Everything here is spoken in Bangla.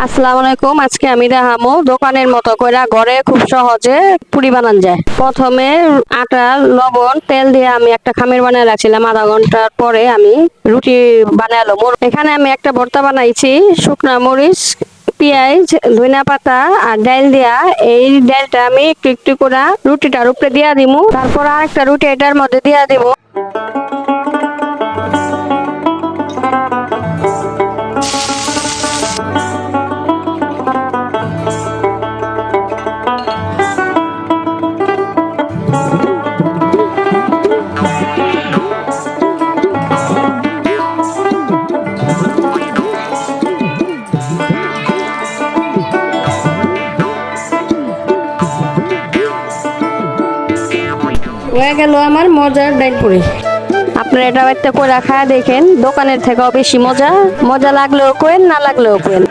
আসসালামু আলাইকুম। আজকে আমি দেখাবো দোকানের মতো করে ঘরে খুব সহজে পুরি বানান যায়। প্রথমে আটা, লবণ, তেল দিয়ে আমি একটা খামির বানিয়ে রাখছিলাম। আধা ঘন্টার পরে আমি রুটি বানালাম। এখানে আমি একটা ভর্তা বানাইছি, শুকনা মরিচ, পেঁয়াজ, ধনিয়া পাতা আর ডাল দিয়া। এই ডালটা আমি একটু একটু করে রুটিটার উপরে দিয়া দিব। তারপর আরেকটা রুটি এটার মধ্যে দিয়া দিব। হয়ে গেল আমার মজার ডাল পুরি। আপনারা এটা বাড়িতে করে খায় দেখেন, দোকানের থেকেও বেশি মজা। মজা লাগলেও কোয়েন, না লাগলেও কোয়েন।